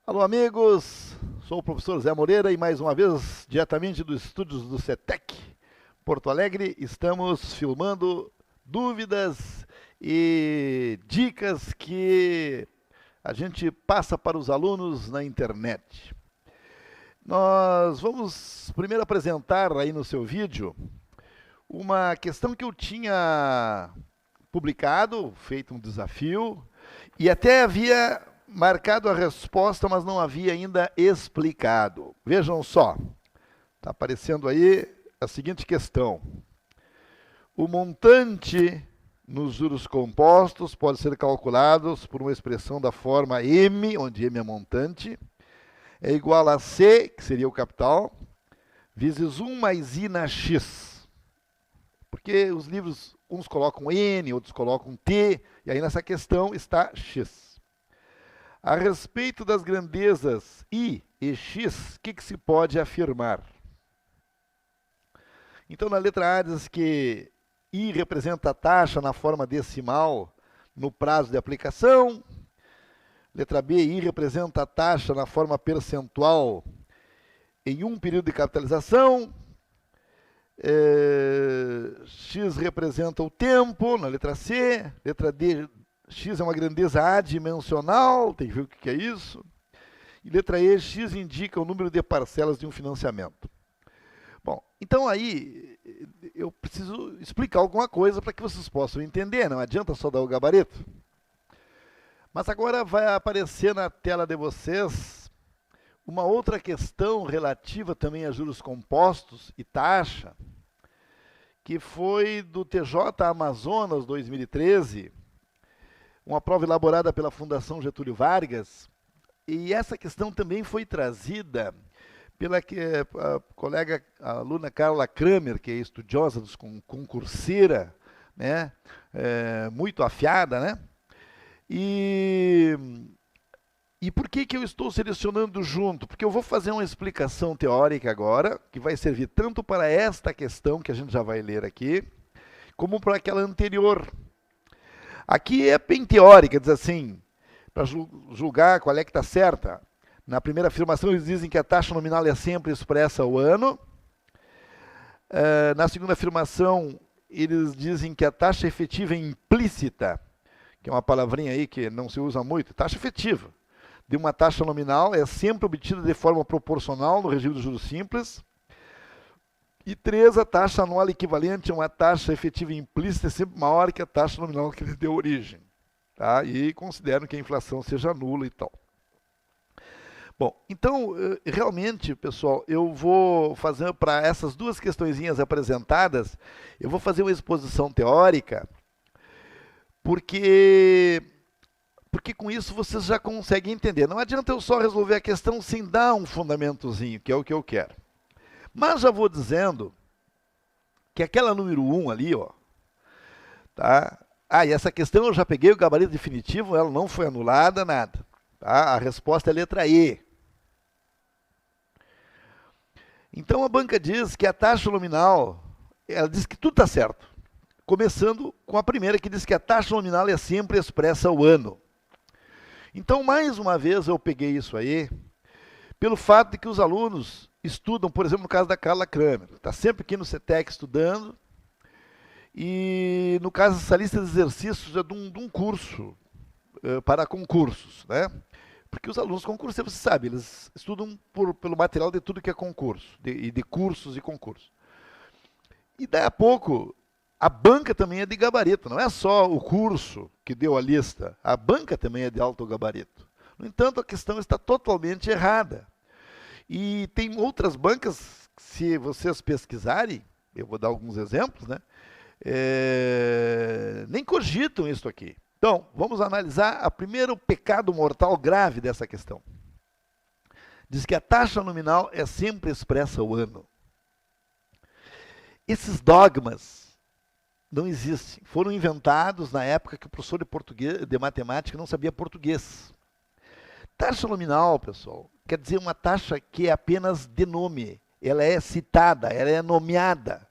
Alô, amigos! Sou o professor Zé Moreira e mais uma vez, diretamente dos estúdios do CETEC, Porto Alegre, estamos filmando dúvidas e dicas que a gente passa para os alunos na internet. Nós vamos primeiro apresentar aí no seu vídeo uma questão que eu tinha publicado, feito um desafio, e até havia marcado a resposta, mas não havia ainda explicado. Vejam só, está aparecendo aí a seguinte questão. O montante nos juros compostos pode ser calculado por uma expressão da forma M, onde M é montante, é igual a C, que seria o capital, vezes 1 mais I na X. Porque os livros, uns colocam N, outros colocam T, e aí nessa questão está X. A respeito das grandezas I e X, o que se pode afirmar? Então, na letra A diz que I representa a taxa na forma decimal no prazo de aplicação. Letra B, I representa a taxa na forma percentual em um período de capitalização. X representa o tempo, na letra C. Letra D, X é uma grandeza adimensional, tem que ver o que é isso. E letra E, X indica o número de parcelas de um financiamento. Bom, então aí eu preciso explicar alguma coisa para que vocês possam entender, não adianta só dar o gabarito. Mas agora vai aparecer na tela de vocês uma outra questão relativa também a juros compostos e taxa, que foi do TJ Amazonas 2013, uma prova elaborada pela Fundação Getúlio Vargas, e essa questão também foi trazida pela a colega, a aluna Carla Kramer, que é estudiosa dos concurseira, né? Muito afiada, né? E por que eu estou selecionando junto? Porque eu vou fazer uma explicação teórica agora, que vai servir tanto para esta questão, que a gente já vai ler aqui, como para aquela anterior. Aqui é bem teórica, diz assim, para julgar qual é que está certa. Na primeira afirmação eles dizem que a taxa nominal é sempre expressa ao ano. Na segunda afirmação eles dizem que a taxa efetiva é implícita, que é uma palavrinha aí que não se usa muito, taxa efetiva de uma taxa nominal é sempre obtida de forma proporcional no regime do juros simples. E 3, a taxa anual equivalente a uma taxa efetiva implícita é sempre maior que a taxa nominal que lhe deu origem. Tá? E consideram que a inflação seja nula e tal. Bom, então, realmente, pessoal, eu vou fazer para essas duas questõezinhas apresentadas, eu vou fazer uma exposição teórica, porque com isso vocês já conseguem entender. Não adianta eu só resolver a questão sem dar um fundamentozinho, que é o que eu quero. Mas já vou dizendo que aquela número 1 ali, ó, tá? E essa questão eu já peguei o gabarito definitivo, ela não foi anulada, nada. Tá? A resposta é a letra E. Então a banca diz que a taxa nominal, ela diz que tudo está certo. Começando com a primeira, que diz que a taxa nominal é sempre expressa ao ano. Então, mais uma vez, eu peguei isso aí, pelo fato de que os alunos estudam, por exemplo, no caso da Carla Kramer, está sempre aqui no CETEC estudando, e no caso dessa lista de exercícios é de um curso para concursos, né? Porque os alunos concurseiros, você sabe, eles estudam pelo material de tudo que é concurso, de cursos e concursos. E daí a pouco, a banca também é de gabarito, não é só o curso que deu a lista, a banca também é de alto gabarito. No entanto, a questão está totalmente errada. E tem outras bancas, se vocês pesquisarem, eu vou dar alguns exemplos, né? Nem cogitam isso aqui. Então, vamos analisar o primeiro pecado mortal grave dessa questão. Diz que a taxa nominal é sempre expressa ao ano. Esses dogmas não existem. Foram inventados na época que o professor de matemática não sabia português. Taxa nominal, pessoal, quer dizer uma taxa que é apenas de nome. Ela é citada, ela é nomeada.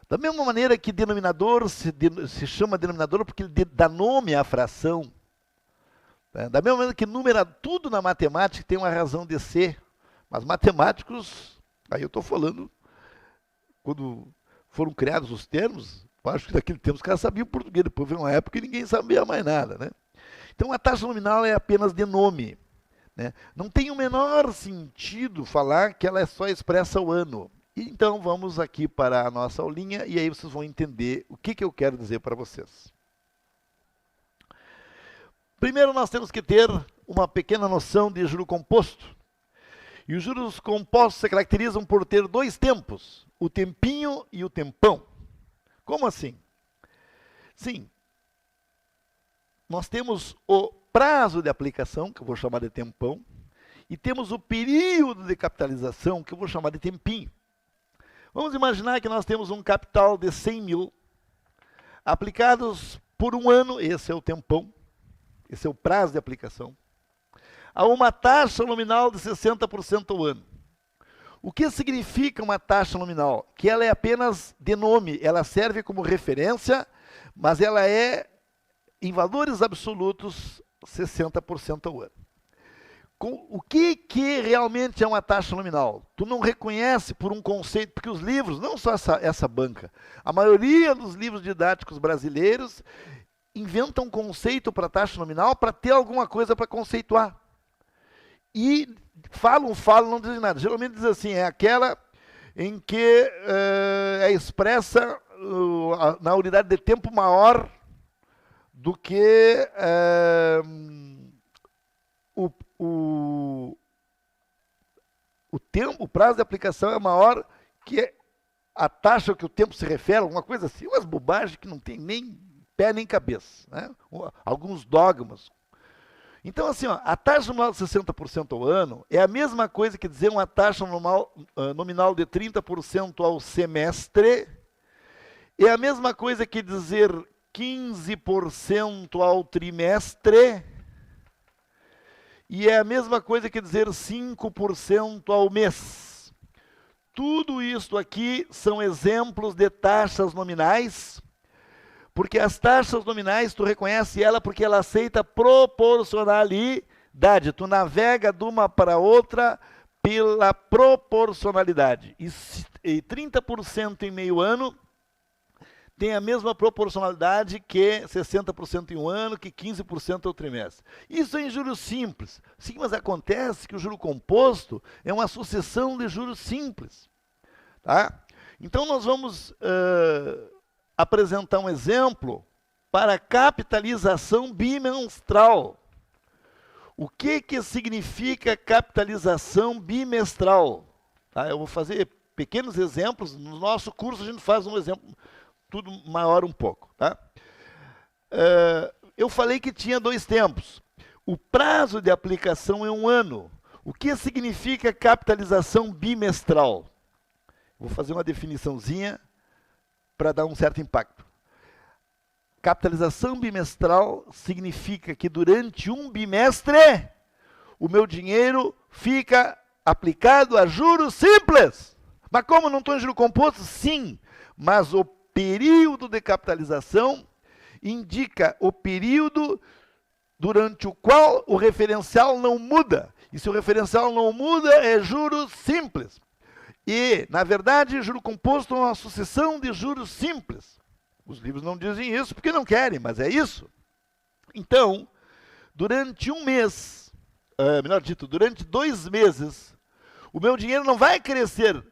Da mesma maneira que denominador se chama denominador porque ele dá nome à fração. Né? Da mesma maneira que tudo na matemática tem uma razão de ser, mas matemáticos, aí eu estou falando, quando foram criados os termos, eu acho que naquele tempo os caras sabiam português, depois veio uma época que ninguém sabia mais nada. Né? Então a taxa nominal é apenas de nome. Né? Não tem o menor sentido falar que ela só expressa o ano. Então vamos aqui para a nossa aulinha e aí vocês vão entender o que eu quero dizer para vocês. Primeiro nós temos que ter uma pequena noção de juro composto. E os juros compostos se caracterizam por ter dois tempos, o tempinho e o tempão. Como assim? Sim, nós temos o prazo de aplicação, que eu vou chamar de tempão, e temos o período de capitalização, que eu vou chamar de tempinho. Vamos imaginar que nós temos um capital de 100 mil, aplicados por um ano, esse é o tempão, esse é o prazo de aplicação, a uma taxa nominal de 60% ao ano. O que significa uma taxa nominal? Que ela é apenas de nome, ela serve como referência, mas ela é, em valores absolutos, 60% ao ano. O que realmente é uma taxa nominal? Tu não reconhece por um conceito, porque os livros, não só essa banca, a maioria dos livros didáticos brasileiros inventam um conceito para taxa nominal para ter alguma coisa para conceituar. E falam, não dizem nada. Geralmente diz assim, é aquela em que é expressa na unidade de tempo maior do que o prazo de aplicação é maior que a taxa que o tempo se refere, alguma coisa assim, umas bobagens que não tem nem pé nem cabeça, né? Alguns dogmas. Então, assim, ó, a taxa nominal de 60% ao ano é a mesma coisa que dizer uma taxa nominal de 30% ao semestre, é a mesma coisa que dizer 15% ao trimestre, e é a mesma coisa que dizer 5% ao mês. Tudo isso aqui são exemplos de taxas nominais, porque as taxas nominais, tu reconhece ela porque ela aceita proporcionalidade. Tu navega de uma para outra pela proporcionalidade. E 30% em meio ano tem a mesma proporcionalidade que 60% em um ano, que 15% ao trimestre. Isso é em juros simples. Sim, mas acontece que o juro composto é uma sucessão de juros simples. Tá? Então nós vamos apresentar um exemplo para capitalização bimestral. O que significa capitalização bimestral? Tá? Eu vou fazer pequenos exemplos. No nosso curso a gente faz um exemplo tudo maior um pouco. Tá? Eu falei que tinha dois tempos. O prazo de aplicação é um ano. O que significa capitalização bimestral? Vou fazer uma definiçãozinha para dar um certo impacto. Capitalização bimestral significa que durante um bimestre o meu dinheiro fica aplicado a juros simples. Mas como não estou em juro composto? Sim, mas o período de capitalização indica o período durante o qual o referencial não muda. E se o referencial não muda, é juros simples. E, na verdade, juro composto é uma sucessão de juros simples. Os livros não dizem isso porque não querem, mas é isso. Então, durante um mês, melhor dito, durante 2 meses, o meu dinheiro não vai crescer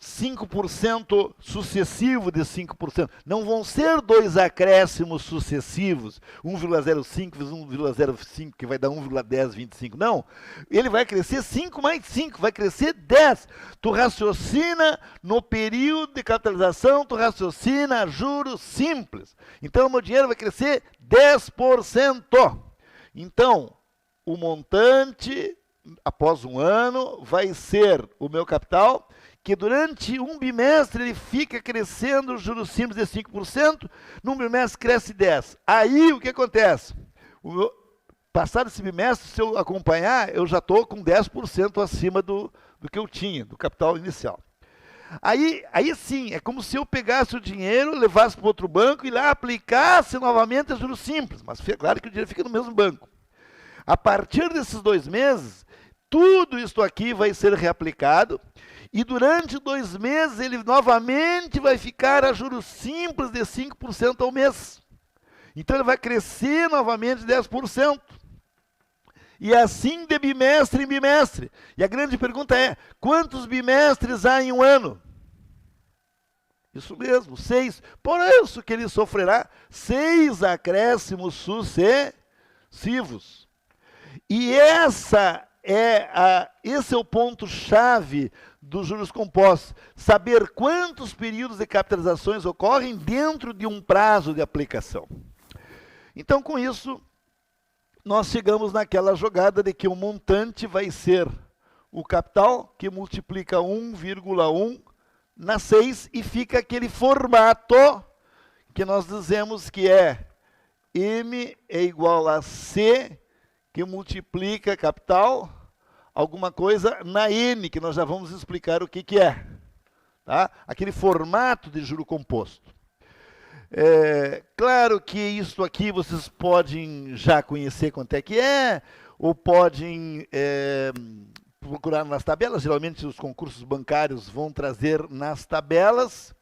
5% sucessivo de 5%. Não vão ser 2 acréscimos sucessivos, 1,05 vezes 1,05, que vai dar 1,1025. Não, ele vai crescer 5 mais 5, vai crescer 10. Tu raciocina no período de capitalização, tu raciocina juros simples. Então, o meu dinheiro vai crescer 10%. Então, o montante, após um ano, vai ser o meu capital, que durante um bimestre ele fica crescendo os juros simples de 5%, num bimestre cresce 10%. Aí o que acontece? Passado esse bimestre, se eu acompanhar, eu já estou com 10% acima do que eu tinha, do capital inicial. Aí sim, é como se eu pegasse o dinheiro, levasse para outro banco e lá aplicasse novamente os juros simples. Mas claro que o dinheiro fica no mesmo banco. A partir desses 2 meses, tudo isso aqui vai ser reaplicado e durante 2 meses ele novamente vai ficar a juros simples de 5% ao mês. Então ele vai crescer novamente 10%. E assim de bimestre em bimestre. E a grande pergunta é, quantos bimestres há em um ano? Isso mesmo, 6. Por isso que ele sofrerá 6 acréscimos sucessivos. E esse é o ponto-chave dos juros compostos. Saber quantos períodos de capitalizações ocorrem dentro de um prazo de aplicação. Então, com isso, nós chegamos naquela jogada de que o montante vai ser o capital, que multiplica 1,1 na 6, e fica aquele formato que nós dizemos que é M é igual a C, que multiplica capital, alguma coisa, na N, que nós já vamos explicar o que é. Tá? Aquele formato de juro composto. Claro que isso aqui vocês podem já conhecer quanto é que é, ou podem procurar nas tabelas. Geralmente os concursos bancários vão trazer nas tabelas.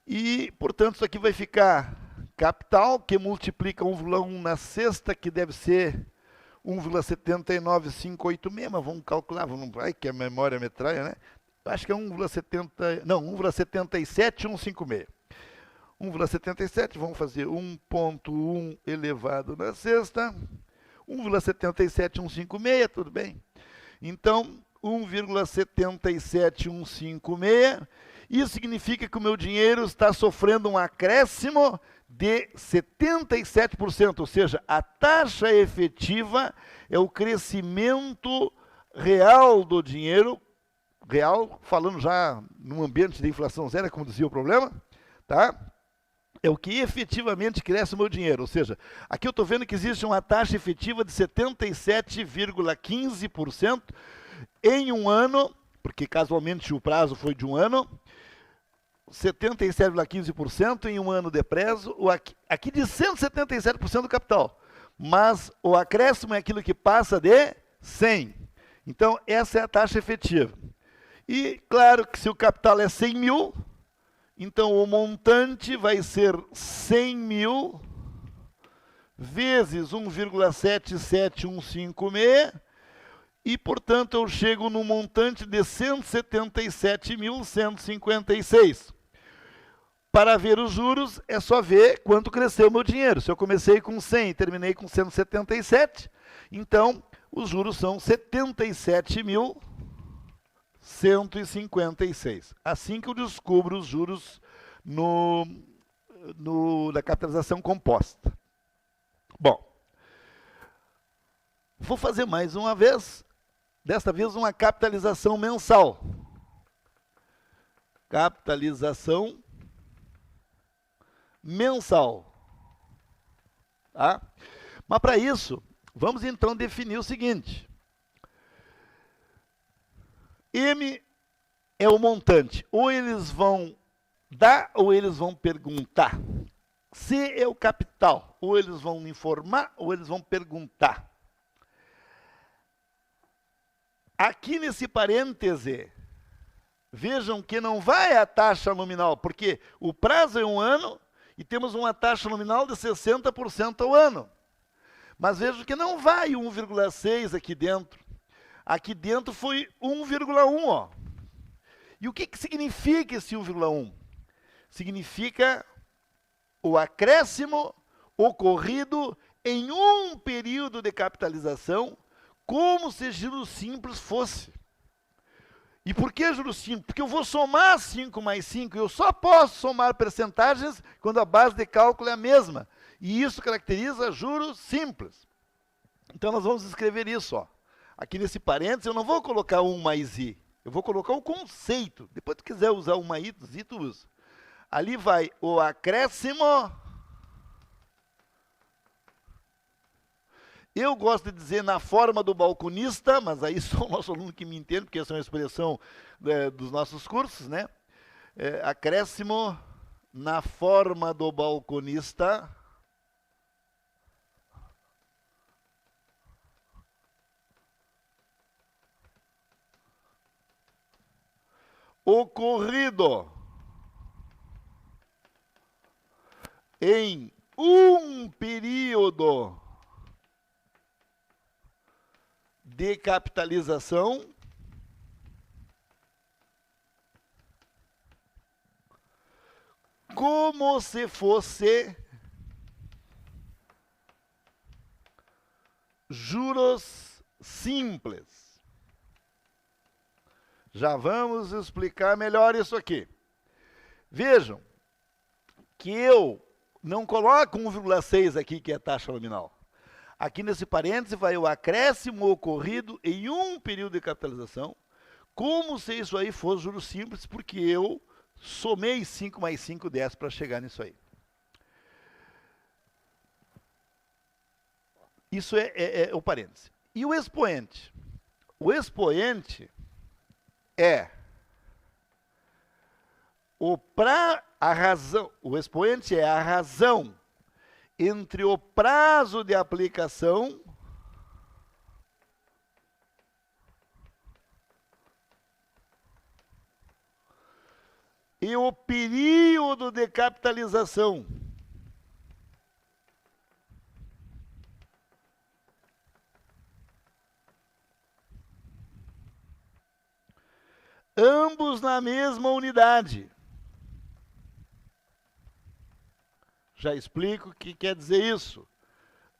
E, portanto, isso aqui vai ficar capital, que multiplica 1,1 na sexta, que deve ser 1,79586, mas vamos calcular, vai que a memória metralha, né? Acho que é 1,77156. 1,77, vamos fazer 1,1 elevado na sexta, 1,77156, tudo bem? Então, 1,77156, isso significa que o meu dinheiro está sofrendo um acréscimo de 77%, ou seja, a taxa efetiva é o crescimento real do dinheiro, real, falando já num ambiente de inflação zero, como dizia o problema, tá? É o que efetivamente cresce o meu dinheiro, ou seja, aqui eu estou vendo que existe uma taxa efetiva de 77,15% em um ano, porque casualmente o prazo foi de um ano, 77,15% em um ano de prazo, aqui de 177% do capital, mas o acréscimo é aquilo que passa de 100. Então, essa é a taxa efetiva. E, claro, que se o capital é 100 mil, então o montante vai ser 100 mil vezes 1,77156, e, portanto, eu chego no montante de 177.156. Para ver os juros, é só ver quanto cresceu o meu dinheiro. Se eu comecei com 100 e terminei com 177, então os juros são 77.156. Assim que eu descubro os juros da capitalização composta. Bom, vou fazer mais uma vez, desta vez uma capitalização mensal. Capitalização mensal. Tá? Mas para isso, vamos então definir o seguinte. M é o montante. Ou eles vão dar ou eles vão perguntar. C é o capital. Ou eles vão informar ou eles vão perguntar. Aqui nesse parêntese, vejam que não vai a taxa nominal, porque o prazo é um ano e temos uma taxa nominal de 60% ao ano. Mas vejam que não vai 1,6 aqui dentro. Aqui dentro foi 1,1, ó. E o que significa esse 1,1? Significa o acréscimo ocorrido em um período de capitalização, como se juros simples fosse. E por que juros simples? Porque eu vou somar 5 mais 5, e eu só posso somar percentagens quando a base de cálculo é a mesma. E isso caracteriza juros simples. Então nós vamos escrever isso, ó. Aqui nesse parênteses eu não vou colocar 1 mais i, eu vou colocar o conceito. Depois tu quiser usar 1 mais i, tu usa. Ali vai o acréscimo. Eu gosto de dizer na forma do balconista, mas aí só o nosso aluno que me entende, porque essa é uma expressão dos nossos cursos, né? Acréscimo na forma do balconista. ocorrido em um período de capitalização como se fosse juros simples. Já vamos explicar melhor isso aqui. Vejam que eu não coloco 1,6 aqui, que é a taxa nominal. Aqui nesse parêntese vai o acréscimo ocorrido em um período de capitalização, como se isso aí fosse juros simples, porque eu somei 5 mais 5, 10 para chegar nisso aí. Isso é o parêntese. E o expoente? O expoente é o expoente é a razão entre o prazo de aplicação e o período de capitalização. Ambos na mesma unidade. Já explico o que quer dizer isso.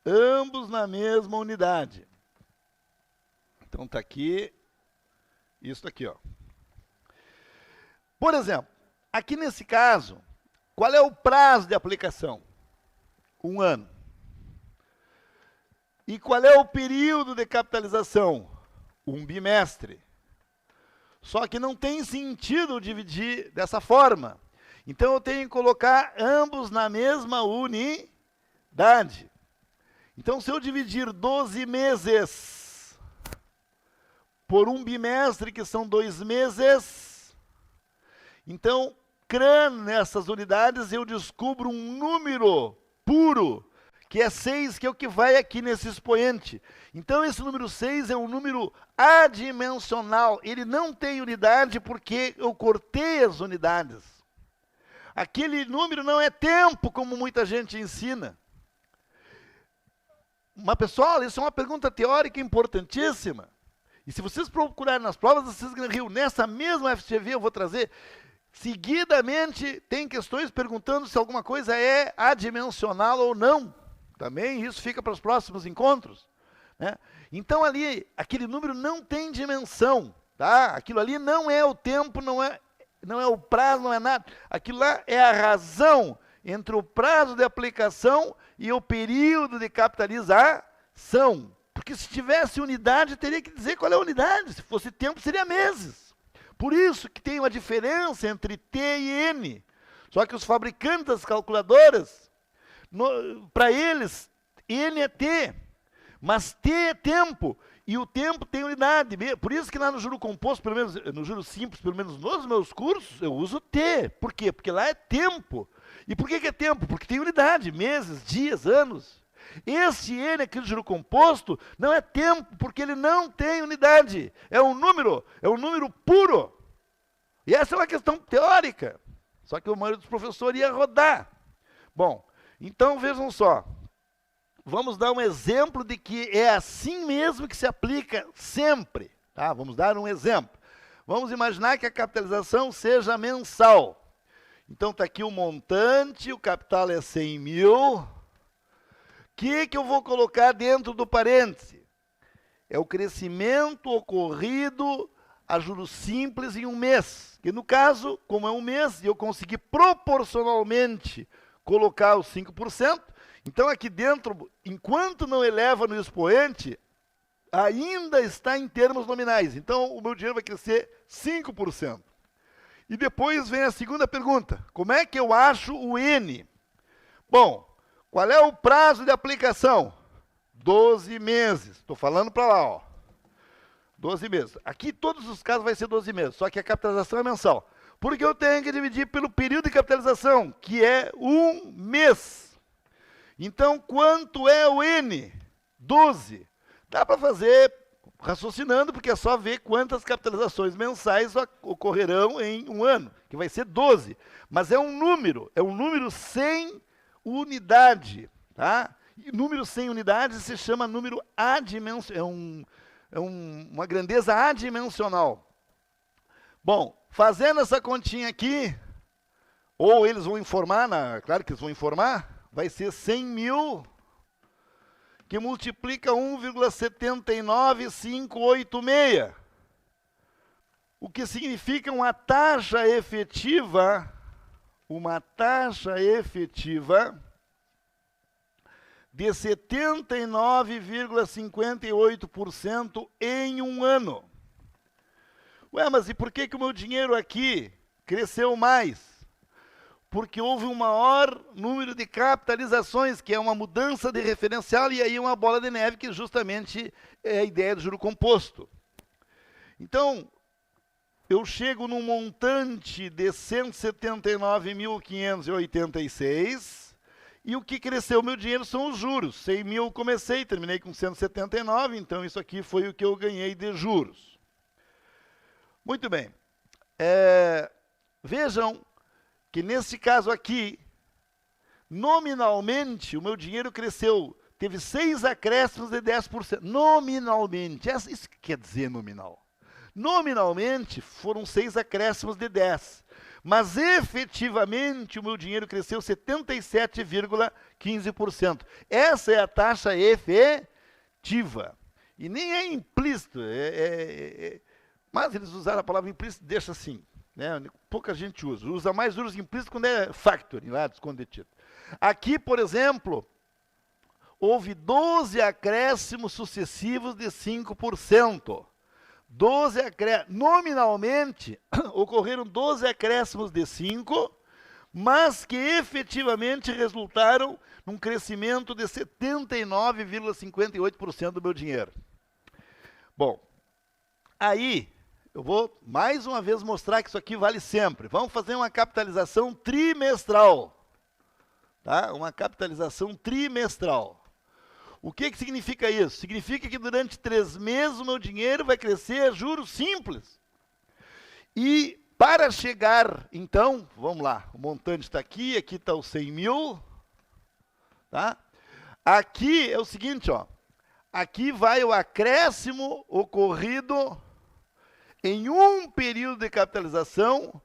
Ambos na mesma unidade. Então está aqui, isso aqui, ó. Por exemplo, aqui nesse caso, qual é o prazo de aplicação? 1 ano. E qual é o período de capitalização? 1 bimestre. Só que não tem sentido dividir dessa forma. Então eu tenho que colocar ambos na mesma unidade. Então se eu dividir 12 meses por 1 bimestre, que são 2 meses, então, crânio nessas unidades, eu descubro um número puro, que é 6, que é o que vai aqui nesse expoente. Então, esse número 6 é um número adimensional. Ele não tem unidade porque eu cortei as unidades. Aquele número não é tempo, como muita gente ensina. Mas, pessoal, isso é uma pergunta teórica importantíssima. E se vocês procurarem nas provas, vocês ganham. Nessa mesma FGV eu vou trazer. Seguidamente, tem questões perguntando se alguma coisa é adimensional ou não. Também isso fica para os próximos encontros, né? Então ali, aquele número não tem dimensão, tá? Aquilo ali não é o tempo, não é o prazo, não é nada. Aquilo lá é a razão entre o prazo de aplicação e o período de capitalização. Porque se tivesse unidade, teria que dizer qual é a unidade. Se fosse tempo, seria meses. Por isso que tem uma diferença entre T e N. Só que os fabricantes das calculadoras, para eles, N é T, mas T é tempo, e o tempo tem unidade. Por isso que lá no juro composto, pelo menos no juro simples, pelo menos nos meus cursos, eu uso T. Por quê? Porque lá é tempo. E por que é tempo? Porque tem unidade, meses, dias, anos. Esse N aqui do juro composto não é tempo, porque ele não tem unidade. É um número puro. E essa é uma questão teórica. Só que a maioria dos professores ia rodar. Bom, então vejam só. Vamos dar um exemplo de que é assim mesmo que se aplica sempre. Tá? Vamos dar um exemplo. Vamos imaginar que a capitalização seja mensal. Então está aqui o montante, o capital é 100 mil. O que eu vou colocar dentro do parêntese? É o crescimento ocorrido a juros simples em um mês. Que no caso, como é um mês, e eu consegui proporcionalmente colocar os 5%, então aqui dentro, enquanto não eleva no expoente, ainda está em termos nominais. Então o meu dinheiro vai crescer 5%. E depois vem a segunda pergunta. Como é que eu acho o N? Bom, qual é o prazo de aplicação? 12 meses. Estou falando para lá, ó. 12 meses. Aqui todos os casos vai ser 12 meses, só que a capitalização é mensal. Porque eu tenho que dividir pelo período de capitalização, que é 1 mês. Então, quanto é o N? 12. Dá para fazer raciocinando, porque é só ver quantas capitalizações mensais ocorrerão em um ano, que vai ser 12. Mas é um número sem unidade, tá? E número sem unidade se chama número adimensional, uma grandeza adimensional. Bom, fazendo essa continha aqui, ou eles vão informar, claro que eles vão informar, vai ser 100 mil, que multiplica 1,79586. O que significa uma taxa efetiva de 79,58% em um ano. Ué, mas e por que o meu dinheiro aqui cresceu mais? Porque houve um maior número de capitalizações, que é uma mudança de referencial, e aí uma bola de neve, que justamente é a ideia do juro composto. Então, eu chego num montante de 179.586, e o que cresceu meu dinheiro são os juros. 100 mil comecei, terminei com 179, então isso aqui foi o que eu ganhei de juros. Muito bem. Vejam que nesse caso aqui, nominalmente, o meu dinheiro cresceu, teve 6 acréscimos de 10%. Nominalmente, isso que quer dizer nominal. Nominalmente, foram 6 acréscimos de 10%. Mas, efetivamente, o meu dinheiro cresceu 77,15%. Essa é a taxa efetiva. E nem é implícito. Mas eles usaram a palavra implícito, deixa assim. Né? Pouca gente usa mais juros implícitos quando é factoring, lá, desconto de título. Aqui, por exemplo, houve 12 acréscimos sucessivos de 5%. Nominalmente, ocorreram 12 acréscimos de 5%, mas que efetivamente resultaram num crescimento de 79,58% do meu dinheiro. Bom, aí eu vou mais uma vez mostrar que isso aqui vale sempre. Vamos fazer uma capitalização trimestral. Tá? Uma capitalização trimestral. O que significa isso? Significa que durante 3 meses o meu dinheiro vai crescer a juros simples. E para chegar, então, vamos lá, o montante está aqui está os 100 mil. Tá? Aqui é o seguinte, ó, aqui vai o acréscimo ocorrido em um período de capitalização,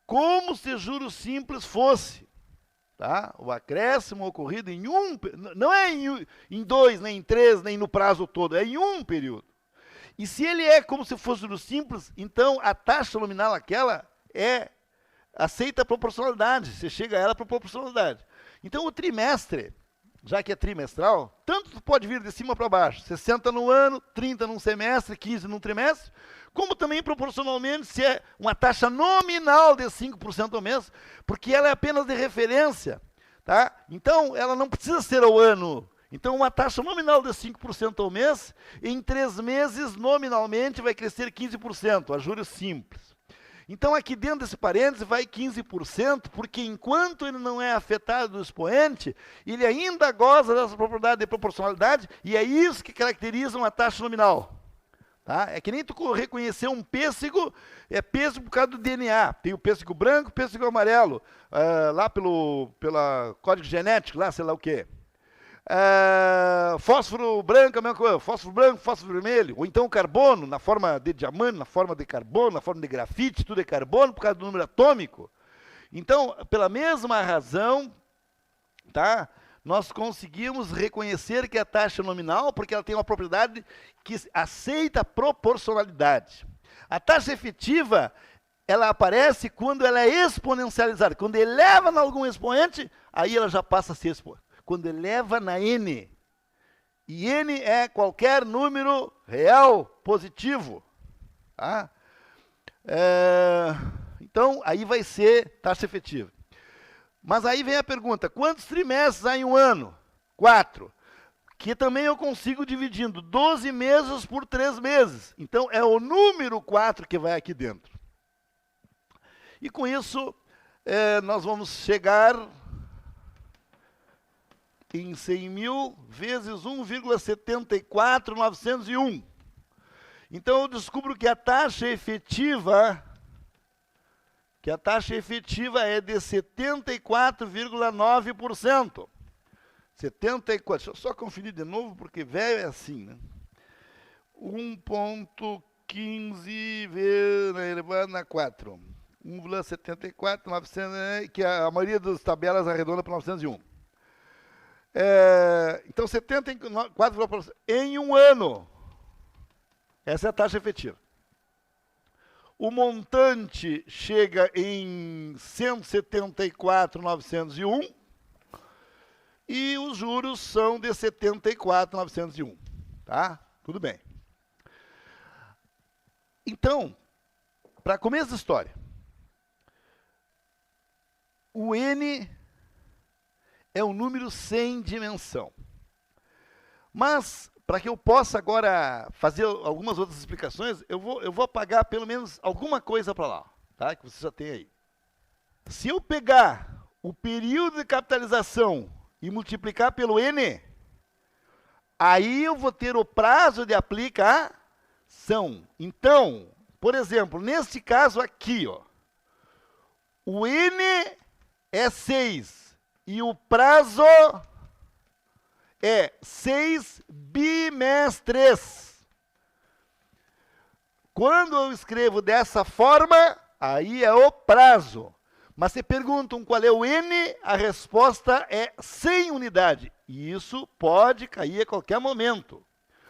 como se juros simples fosse. Tá? O acréscimo ocorrido em não é em 2, nem em 3, nem no prazo todo, é em um período. E se ele é como se fosse juros simples, então a taxa nominal aquela aceita a proporcionalidade, você chega a ela por proporcionalidade. Então o trimestre, já que é trimestral, tanto pode vir de cima para baixo, 60 no ano, 30 num semestre, 15 num trimestre, como também proporcionalmente se é uma taxa nominal de 5% ao mês, porque ela é apenas de referência, tá? Então, ela não precisa ser ao ano. Então, uma taxa nominal de 5% ao mês, em 3 meses, nominalmente, vai crescer 15%, a juros simples. Então, aqui dentro desse parêntese, vai 15%, porque enquanto ele não é afetado do expoente, ele ainda goza dessa propriedade de proporcionalidade, e é isso que caracteriza uma taxa nominal. Tá? É que nem tu reconhecer um pêssego, é pêssego por causa do DNA. Tem o pêssego branco, o pêssego amarelo, lá pela código genético, lá sei lá o quê. Fósforo branco, a mesma coisa, fósforo branco, fósforo vermelho, ou então carbono, na forma de diamante, na forma de carbono, na forma de grafite, tudo é carbono por causa do número atômico. Então, pela mesma razão, tá? Nós conseguimos reconhecer que a taxa nominal, porque ela tem uma propriedade que aceita proporcionalidade. A taxa efetiva, ela aparece quando ela é exponencializada. Quando eleva em algum expoente, aí ela já passa a ser expoente. Quando eleva na n. E n é qualquer número real positivo. Tá? Então, aí vai ser taxa efetiva. Mas aí vem a pergunta, quantos trimestres há em um ano? 4. Que também eu consigo dividindo 12 meses por 3 meses. Então, é o número 4 que vai aqui dentro. E com isso, nós vamos chegar em 100 mil vezes 1,74901. Então eu descubro que a taxa efetiva é de 74,9%. 74, deixa eu só conferir de novo, porque velho é assim, né? 1,15 na 4. 1,74, 900, que a maioria das tabelas arredonda para 901. Então, 74% em um ano. Essa é a taxa efetiva. O montante chega em 174.901 e os juros são de 74.901, tá? Tudo bem. Então, para começo da história, o N é um número sem dimensão. Mas, para que eu possa agora fazer algumas outras explicações, eu vou apagar pelo menos alguma coisa para lá, tá? Que você já tem aí. Se eu pegar o período de capitalização e multiplicar pelo N, aí eu vou ter o prazo de aplicação. Então, por exemplo, nesse caso aqui, ó, o N é 6 e o prazo é 6 bimestres. Quando eu escrevo dessa forma, aí é o prazo. Mas se perguntam qual é o N, a resposta é 100 unidades. E isso pode cair a qualquer momento.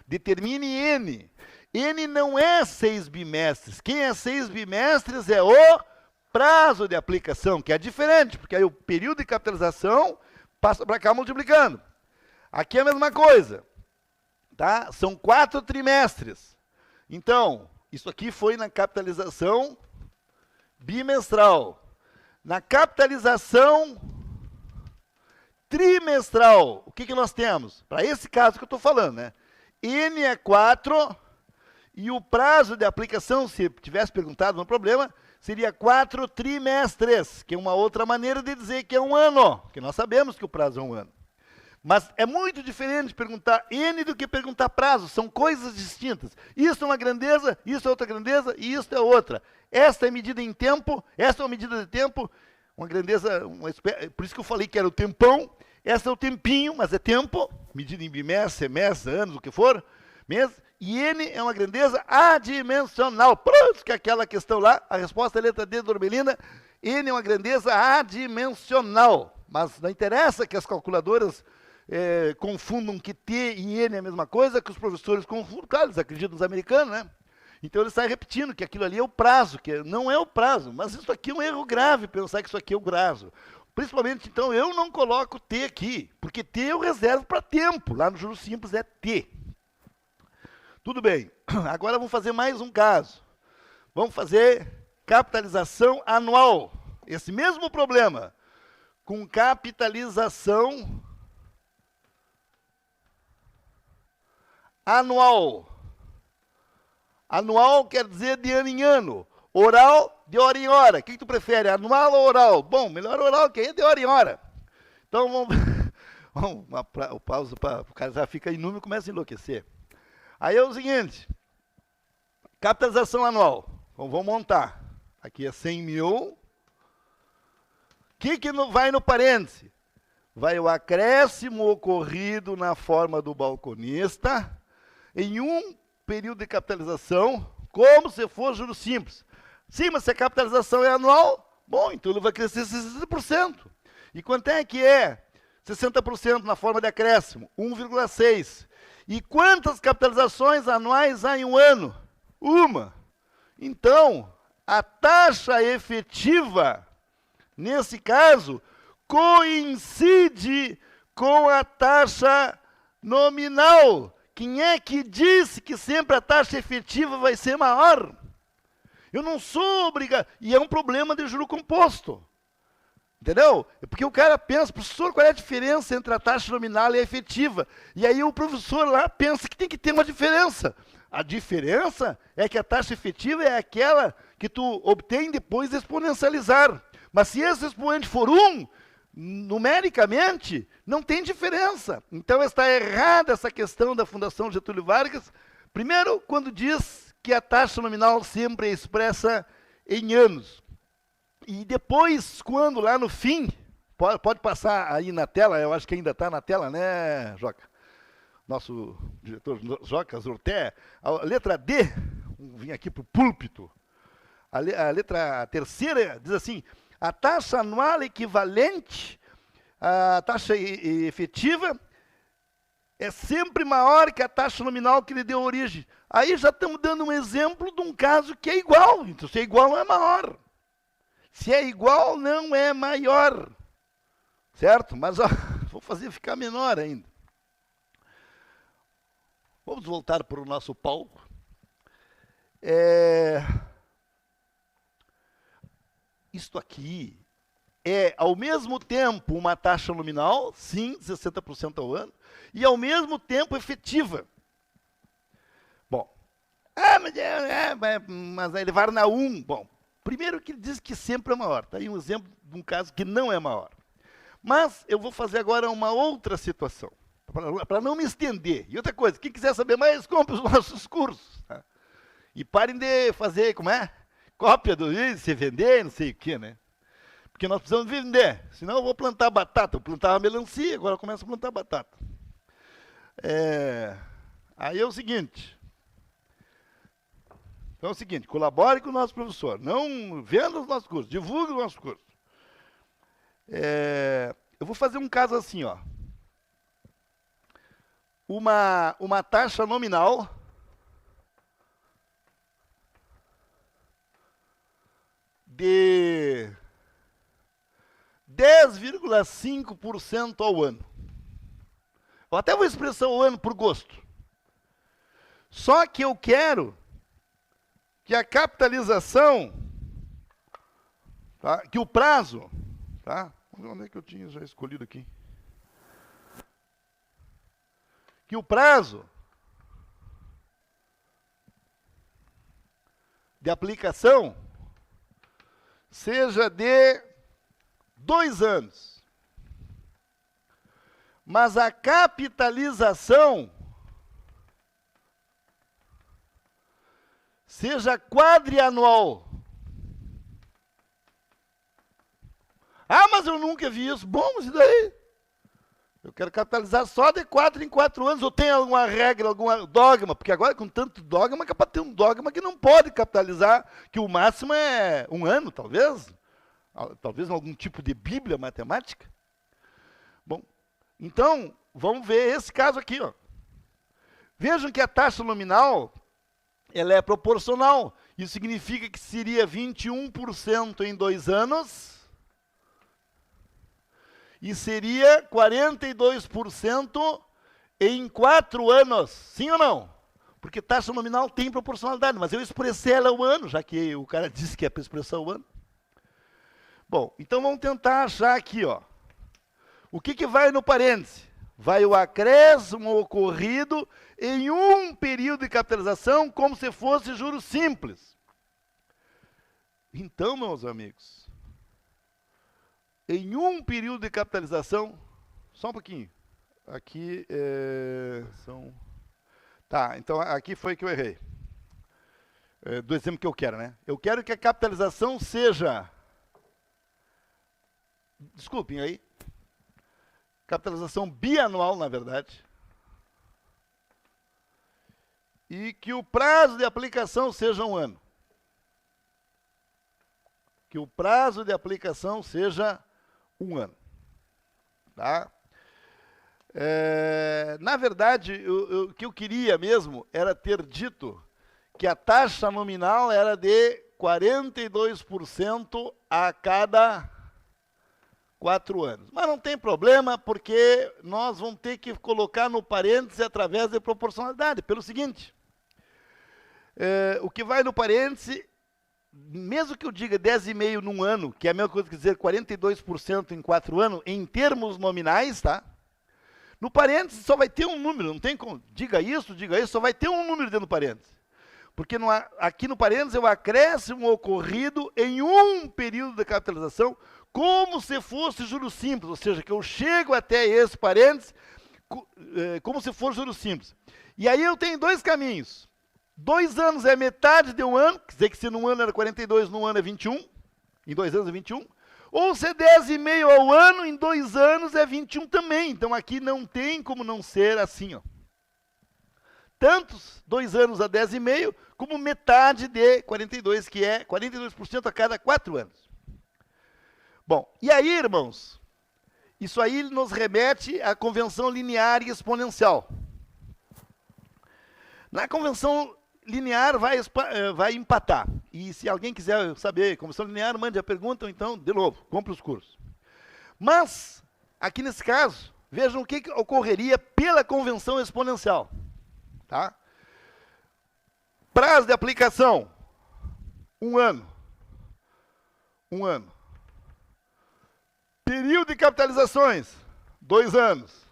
Determine N. N não é 6 bimestres. Quem é 6 bimestres é o prazo de aplicação, que é diferente, porque aí o período de capitalização passa para cá multiplicando. Aqui é a mesma coisa, tá? São 4 trimestres. Então, isso aqui foi na capitalização bimestral. Na capitalização trimestral, o que nós temos? Para esse caso que eu estou falando, né? N é 4 e o prazo de aplicação, se tivesse perguntado, não é problema, seria 4 trimestres, que é uma outra maneira de dizer que é um ano, porque nós sabemos que o prazo é um ano. Mas é muito diferente perguntar N do que perguntar prazo, são coisas distintas. Isso é uma grandeza, isso é outra grandeza e isso é outra. Esta é medida em tempo, esta é uma medida de tempo, uma grandeza, por isso que eu falei que era o tempão, esta é o tempinho, mas é tempo, medida em bimestre, semestre, anos, o que for, mês, e N é uma grandeza adimensional. Pronto, que é aquela questão lá, a resposta é a letra D do Orbelina, N é uma grandeza adimensional, mas não interessa que as calculadoras confundam que T e N é a mesma coisa, que os professores confundam, claro, eles acreditam nos americanos, né? Então ele sai repetindo que aquilo ali é o prazo, que não é o prazo, mas isso aqui é um erro grave, pensar que isso aqui é o prazo. Principalmente, então, eu não coloco T aqui, porque T eu reservo para tempo, lá no juros simples é T. Tudo bem, agora vamos fazer mais um caso. Vamos fazer capitalização anual. Esse mesmo problema, com capitalização anual. Anual quer dizer de ano em ano. Oral, de hora em hora. O que tu prefere, anual ou oral? Bom, melhor oral, que aí é de hora em hora. Então, vamos uma pausa para o cara já fica inútil e começa a enlouquecer. Aí é o seguinte, capitalização anual. Então, vamos montar. Aqui é 100 mil. O que vai no parêntese? Vai o acréscimo ocorrido na forma do balconista em um período de capitalização, como se fosse juros simples. Sim, mas se a capitalização é anual, bom, então ele vai crescer 60%. E quanto é que é 60% na forma de acréscimo? 1,6. E quantas capitalizações anuais há em um ano? Uma. Então, a taxa efetiva, nesse caso, coincide com a taxa nominal. Quem é que disse que sempre a taxa efetiva vai ser maior? Eu não sou obrigado. E é um problema de juro composto. Entendeu? Porque o cara pensa, professor, qual é a diferença entre a taxa nominal e a efetiva? E aí o professor lá pensa que tem que ter uma diferença. A diferença é que a taxa efetiva é aquela que tu obtém depois de exponencializar. Mas se esse expoente for 1, numericamente, não tem diferença. Então está errada essa questão da Fundação Getúlio Vargas. Primeiro, quando diz que a taxa nominal sempre é expressa em anos. E depois, quando lá no fim, pode passar aí na tela, eu acho que ainda está na tela, né, Joca? Nosso diretor Joca Zorté. A letra D, vamos vir aqui para o púlpito. A letra terceira diz assim: a taxa anual equivalente à taxa efetiva é sempre maior que a taxa nominal que lhe deu origem. Aí já estamos dando um exemplo de um caso que é igual. Então, se é igual, não é maior. Se é igual, não é maior. Certo? Mas ó, vou fazer ficar menor ainda. Vamos voltar para o nosso palco. Isto aqui é, ao mesmo tempo, uma taxa nominal, sim, 60% ao ano, e ao mesmo tempo efetiva. Bom, mas aí levar na 1. Bom, primeiro que ele diz que sempre é maior. Está aí um exemplo de um caso que não é maior. Mas eu vou fazer agora uma outra situação, para não me estender. E outra coisa, quem quiser saber mais, compre os nossos cursos. Tá? E parem de fazer, cópia do vídeo, se vender, não sei o quê, né? Porque nós precisamos vender, senão eu vou plantar batata. Eu plantava melancia, agora eu começo a plantar batata. Aí é o seguinte. Então é o seguinte, colabore com o nosso professor. Não venda os nossos cursos, divulgue os nossos cursos. Eu vou fazer um caso assim, ó. Uma taxa nominal de 10,5% ao ano. Eu até vou expressar o ano por gosto. Só que eu quero que a capitalização, tá, que o prazo, tá? Onde é que eu tinha já escolhido aqui? Que o prazo de aplicação seja de 2 anos. Mas a capitalização seja quadrianual. Ah, mas eu nunca vi isso. Bom, mas e daí? Eu quero capitalizar só de 4 em 4 anos. Ou tem alguma regra, algum dogma? Porque agora, com tanto dogma, é capaz de ter um dogma que não pode capitalizar, que o máximo é 1 ano, talvez. Talvez algum tipo de bíblia matemática. Bom, então, vamos ver esse caso aqui, ó. Vejam que a taxa nominal, ela é proporcional. Isso significa que seria 21% em 2 anos e seria 42% em 4 anos. Sim ou não? Porque taxa nominal tem proporcionalidade, mas eu expressei ela o ano, já que o cara disse que é para expressar o ano. Bom, então vamos tentar achar aqui, ó. O que vai no parêntese? Vai o acréscimo ocorrido em um período de capitalização como se fosse juros simples. Então, meus amigos, em um período de capitalização, só um pouquinho. Aqui são... Tá, então aqui foi que eu errei. Do exemplo que eu quero, né? Eu quero que a capitalização seja... Desculpem aí. Capitalização bianual, na verdade. E que o prazo de aplicação seja 1 ano. Que o prazo de aplicação seja 1 ano. Tá? Na verdade, o que eu queria mesmo era ter dito que a taxa nominal era de 42% a cada 4 anos. Mas não tem problema, porque nós vamos ter que colocar no parêntese através de proporcionalidade. Pelo seguinte, o que vai no parêntese, mesmo que eu diga 10,5% num ano, que é a mesma coisa que dizer 42% em 4 anos, em termos nominais, tá? No parêntese só vai ter um número, não tem como, diga isso, só vai ter um número dentro do parêntese. Porque aqui no parêntese é o acréscimo ocorrido em um período de capitalização, como se fosse juros simples, ou seja, que eu chego até esse parêntese como se fosse juros simples. E aí eu tenho 2 caminhos. 2 anos é metade de um ano, quer dizer que se num ano era 42, num ano é 21, em 2 anos é 21. Ou se é 10,5 ao ano, em 2 anos é 21 também. Então aqui não tem como não ser assim, ó. Tantos 2 anos a 10,5, como metade de 42, que é 42% a cada 4 anos. Bom, e aí, irmãos, isso aí nos remete à convenção linear e exponencial. Na convenção linear vai empatar. E se alguém quiser saber convenção linear, mande a pergunta, ou então, de novo, compre os cursos. Mas, aqui nesse caso, vejam o que ocorreria pela convenção exponencial. Tá? Prazo de aplicação, 1 ano. 1 ano. Período de capitalizações, 2 anos.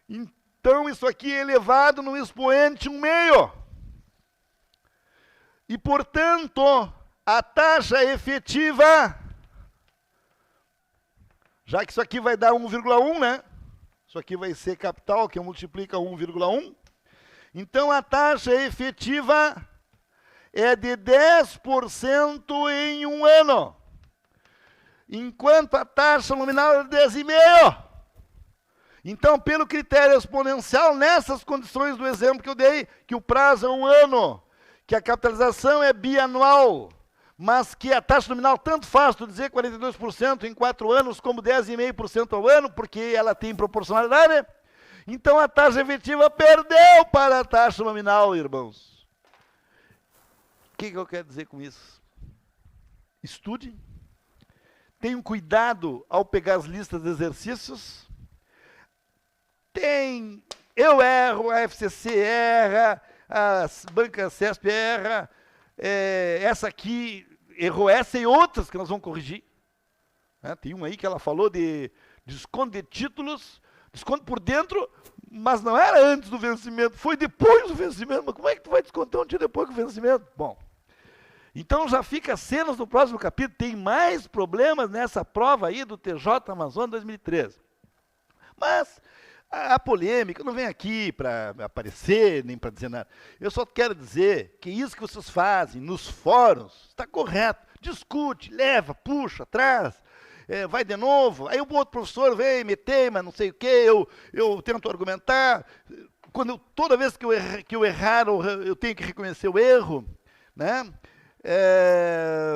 Então, isso aqui é elevado no expoente 1/2. E, portanto, a taxa efetiva, já que isso aqui vai dar 1,1, né? Isso aqui vai ser capital, que multiplica 1,1. Então, a taxa efetiva é de 10% em 1 ano. Enquanto a taxa nominal é de 10,5%. Então, pelo critério exponencial, nessas condições do exemplo que eu dei, que o prazo é 1 ano, que a capitalização é bianual, mas que a taxa nominal, tanto faz tu dizer 42% em 4 anos, como 10,5% ao ano, porque ela tem proporcionalidade, então a taxa efetiva perdeu para a taxa nominal, irmãos. O que eu quero dizer com isso? Estude, tenham cuidado ao pegar as listas de exercícios. Eu erro, a FCC erra, as bancas CESP erra, essa aqui errou essa e outras que nós vamos corrigir. Tem uma aí que ela falou de desconto de títulos, desconto por dentro, mas não era antes do vencimento, foi depois do vencimento. Mas como é que tu vai descontar um dia depois do vencimento? Bom, então já fica cenas no próximo capítulo, tem mais problemas nessa prova aí do TJ Amazônia 2013. Mas a polêmica não vem aqui para aparecer, nem para dizer nada. Eu só quero dizer que isso que vocês fazem nos fóruns está correto. Discute, leva, puxa, traz, vai de novo. Aí o outro professor vem, me teima, não sei o quê, eu tento argumentar. Toda vez que eu errar, eu tenho que reconhecer o erro, né?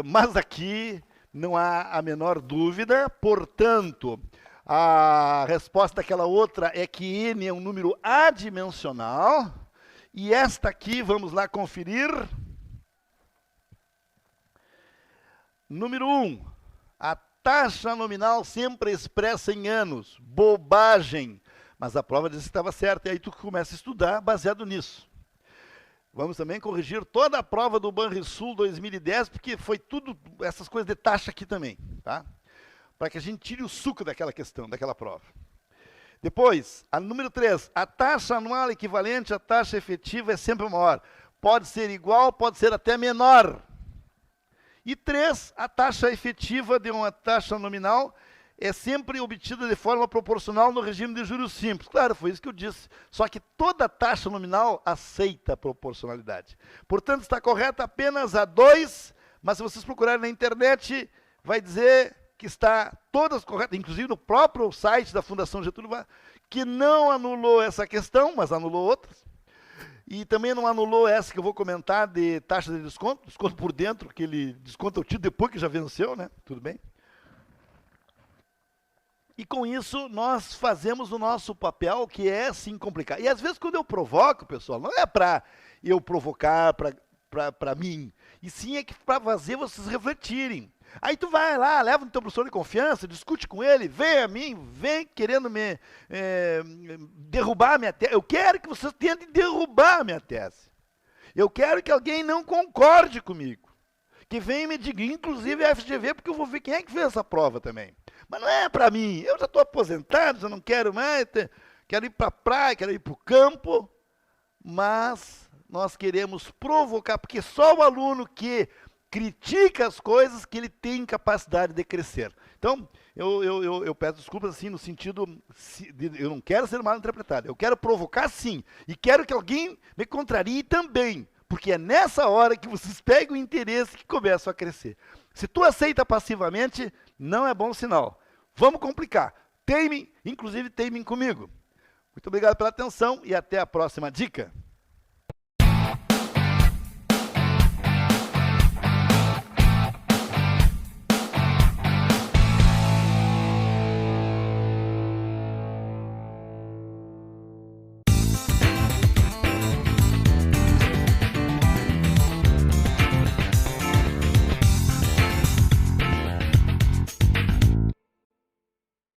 Mas aqui não há a menor dúvida, portanto, a resposta daquela outra é que n é um número adimensional, e esta aqui, vamos lá conferir. Número 1, a taxa nominal sempre expressa em anos. Bobagem, mas a prova disse que estava certa, e aí tu começa a estudar baseado nisso. Vamos também corrigir toda a prova do Banrisul 2010, porque foi tudo essas coisas de taxa aqui também, tá? Para que a gente tire o suco daquela questão, daquela prova. Depois, a número 3, a taxa anual equivalente à taxa efetiva é sempre maior. Pode ser igual, pode ser até menor. E 3, a taxa efetiva de uma taxa nominal é sempre obtida de forma proporcional no regime de juros simples. Claro, foi isso que eu disse. Só que toda taxa nominal aceita a proporcionalidade. Portanto, está correta apenas a 2, mas se vocês procurarem na internet, vai dizer que está todas corretas, inclusive no próprio site da Fundação Getúlio Vargas, que não anulou essa questão, mas anulou outras. E também não anulou essa que eu vou comentar de taxa de desconto por dentro, que ele desconta o título depois que já venceu, né? Tudo bem? E com isso, nós fazemos o nosso papel, que é sim complicar. E às vezes, quando eu provoco, pessoal, não é para eu provocar para mim, e sim é que para fazer vocês refletirem. Aí tu vai lá, leva no teu professor de confiança, discute com ele, vem a mim, vem querendo me derrubar a minha tese. Eu quero que vocês tentem derrubar a minha tese. Eu quero que alguém não concorde comigo. Que venha e me diga, inclusive a FGV, porque eu vou ver quem é que fez essa prova também. Mas não é para mim, eu já estou aposentado, já não quero mais, quero ir para a praia, quero ir para o campo, mas nós queremos provocar, porque só o aluno que critica as coisas que ele tem capacidade de crescer. Então, eu peço desculpas assim no sentido, eu não quero ser mal interpretado, eu quero provocar sim, e quero que alguém me contrarie também, porque é nessa hora que vocês pegam o interesse que começam a crescer. Se tu aceita passivamente, não é bom sinal. Vamos complicar. Teimem, inclusive teimem comigo. Muito obrigado pela atenção e até a próxima dica.